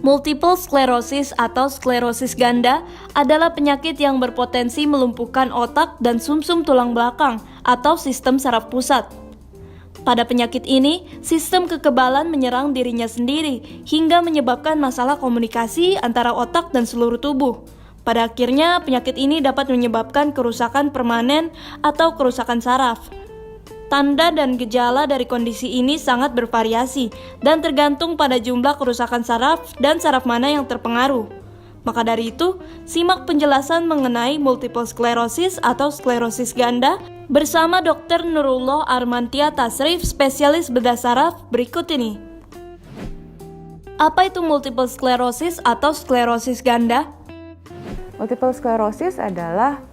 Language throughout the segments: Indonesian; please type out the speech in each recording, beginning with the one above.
Multiple sclerosis atau sklerosis ganda adalah penyakit yang berpotensi melumpuhkan otak dan sumsum tulang belakang atau sistem saraf pusat. Pada penyakit ini, sistem kekebalan menyerang dirinya sendiri hingga menyebabkan masalah komunikasi antara otak dan seluruh tubuh. Pada akhirnya, penyakit ini dapat menyebabkan kerusakan permanen atau kerusakan saraf. Tanda dan gejala dari kondisi ini sangat bervariasi dan tergantung pada jumlah kerusakan saraf dan saraf mana yang terpengaruh. Maka dari itu, simak penjelasan mengenai multiple sclerosis atau sklerosis ganda bersama Dr. Nurullah Armantia Tasrif, spesialis bedah saraf berikut ini. Apa itu multiple sclerosis atau sklerosis ganda? Multiple sclerosis adalah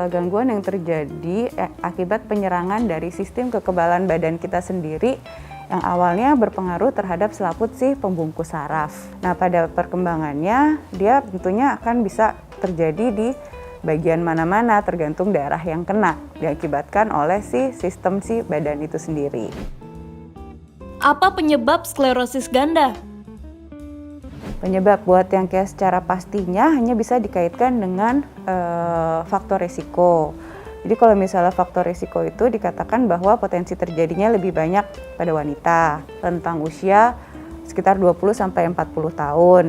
gangguan yang terjadi akibat penyerangan dari sistem kekebalan badan kita sendiri yang awalnya berpengaruh terhadap selaput si pembungkus saraf. Nah, pada perkembangannya dia tentunya akan bisa terjadi di bagian mana-mana tergantung daerah yang kena, diakibatkan oleh si sistem si badan itu sendiri. Apa penyebab sklerosis ganda? Penyebab buat yang kayak secara pastinya hanya bisa dikaitkan dengan faktor risiko. Jadi kalau misalnya faktor risiko itu dikatakan bahwa potensi terjadinya lebih banyak pada wanita, rentang usia sekitar 20-40 tahun.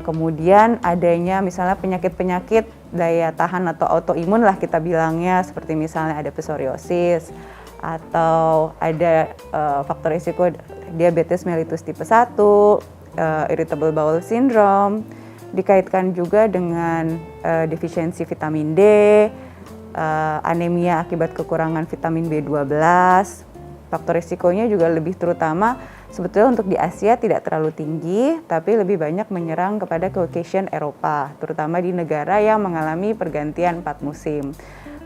Kemudian adanya misalnya penyakit-penyakit daya tahan atau autoimun lah kita bilangnya, seperti misalnya ada psoriasis atau ada faktor risiko diabetes mellitus tipe 1, irritable bowel syndrome, dikaitkan juga dengan defisiensi vitamin D, anemia akibat kekurangan vitamin B12. Faktor risikonya juga lebih terutama sebetulnya untuk di Asia tidak terlalu tinggi, tapi lebih banyak menyerang kepada Caucasian Eropa, terutama di negara yang mengalami pergantian 4 musim.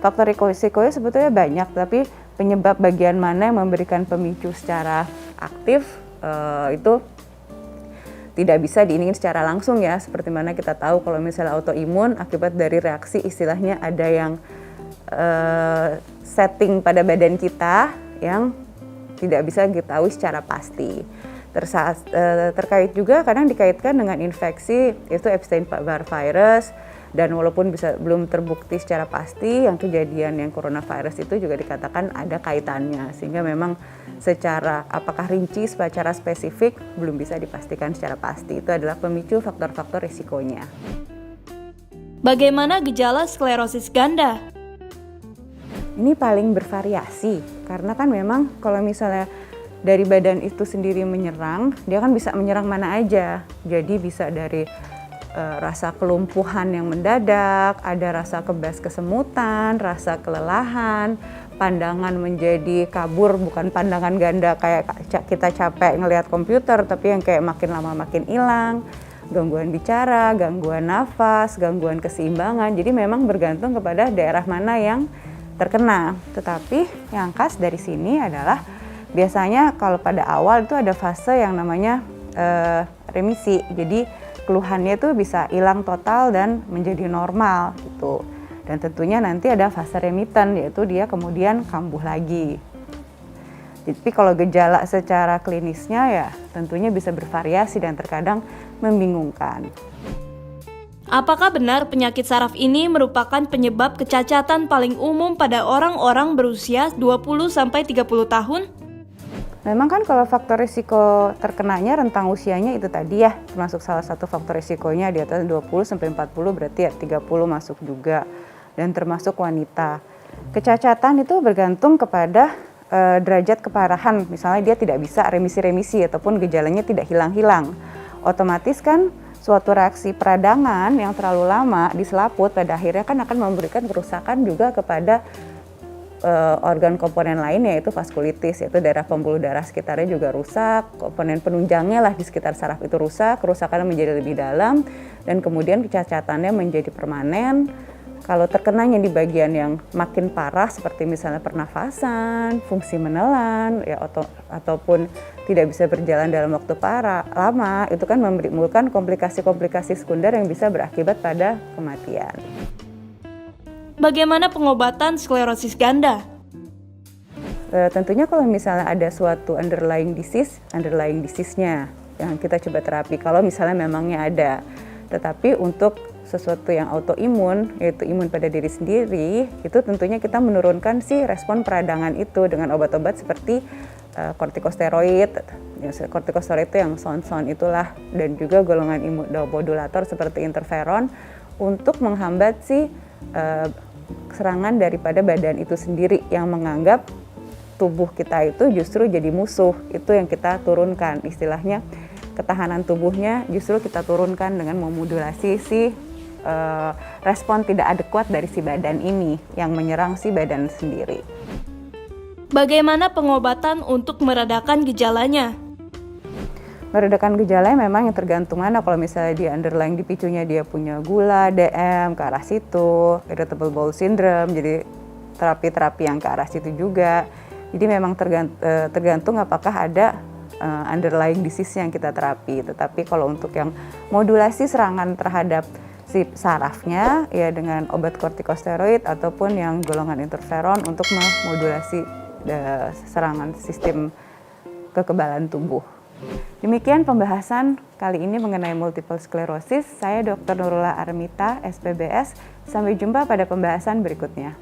Faktor risikonya sebetulnya banyak, tapi penyebab bagian mana yang memberikan pemicu secara aktif itu tidak bisa diinginkan secara langsung ya, seperti mana kita tahu kalau misalnya autoimun akibat dari reaksi istilahnya ada yang setting pada badan kita yang tidak bisa diketahui secara pasti. Terkait juga kadang dikaitkan dengan infeksi, itu Epstein-Barr virus, dan walaupun belum terbukti secara pasti, yang kejadian yang coronavirus itu juga dikatakan ada kaitannya, sehingga memang secara apakah rinci secara spesifik belum bisa dipastikan secara pasti. Itu adalah pemicu faktor-faktor risikonya. Bagaimana gejala sklerosis ganda? Ini paling bervariasi, karena kan memang kalau misalnya dari badan itu sendiri menyerang, dia kan bisa menyerang mana aja. Jadi bisa dari rasa kelumpuhan yang mendadak, ada rasa kebas kesemutan, rasa kelelahan, pandangan menjadi kabur, bukan pandangan ganda kayak kita capek ngelihat komputer, tapi yang kayak makin lama makin hilang, gangguan bicara, gangguan nafas, gangguan keseimbangan. Jadi memang bergantung kepada daerah mana yang terkena. Tetapi yang khas dari sini adalah biasanya kalau pada awal itu ada fase yang namanya remisi. Jadi keluhannya itu bisa hilang total dan menjadi normal gitu. Dan tentunya nanti ada fase remitan, yaitu dia kemudian kambuh lagi. Jadi kalau gejala secara klinisnya ya tentunya bisa bervariasi dan terkadang membingungkan. Apakah benar penyakit saraf ini merupakan penyebab kecacatan paling umum pada orang-orang berusia 20-30 tahun? Memang kan kalau faktor risiko terkenanya rentang usianya itu tadi ya, termasuk salah satu faktor risikonya di atas 20-40, berarti ya 30 masuk juga, dan termasuk wanita. Kecacatan itu bergantung kepada derajat keparahan, misalnya dia tidak bisa remisi-remisi ataupun gejalanya tidak hilang-hilang. Otomatis kan suatu reaksi peradangan yang terlalu lama di selaput pada akhirnya kan akan memberikan kerusakan juga kepada organ komponen lain, yaitu vaskulitis, yaitu daerah pembuluh darah sekitarnya juga rusak, komponen penunjangnya lah di sekitar saraf itu rusak, kerusakannya menjadi lebih dalam, dan kemudian kecacatannya menjadi permanen. Kalau terkenanya di bagian yang makin parah seperti misalnya pernafasan, fungsi menelan, ya ataupun tidak bisa berjalan dalam waktu lama, itu kan menimbulkan komplikasi-komplikasi sekunder yang bisa berakibat pada kematian. Bagaimana pengobatan sklerosis ganda? Tentunya kalau misalnya ada suatu underlying disease-nya, yang kita coba terapi kalau misalnya memangnya ada. Tetapi untuk sesuatu yang autoimun, yaitu imun pada diri sendiri, itu tentunya kita menurunkan si respon peradangan itu dengan obat-obat seperti kortikosteroid. Kortikosteroid itu yang sound itulah, dan juga golongan imunomodulator seperti interferon untuk menghambat si serangan daripada badan itu sendiri yang menganggap tubuh kita itu justru jadi musuh. Itu yang kita turunkan, istilahnya ketahanan tubuhnya justru kita turunkan dengan memodulasi si respon tidak adekuat dari si badan ini yang menyerang si badan sendiri. Bagaimana pengobatan untuk meredakan gejalanya? Meredakan gejala memang yang tergantung mana. Kalau misalnya di underlying dipicunya dia punya gula, DM ke arah situ, irritable bowel syndrome, jadi terapi-terapi yang ke arah situ juga. Jadi memang tergantung apakah ada underlying disease yang kita terapi. Tetapi kalau untuk yang modulasi serangan terhadap si sarafnya ya dengan obat kortikosteroid ataupun yang golongan interferon untuk memodulasi serangan sistem kekebalan tubuh. Demikian pembahasan kali ini mengenai multiple sclerosis. Saya Dr. Nurullah Armita, SPBS. Sampai jumpa pada pembahasan berikutnya.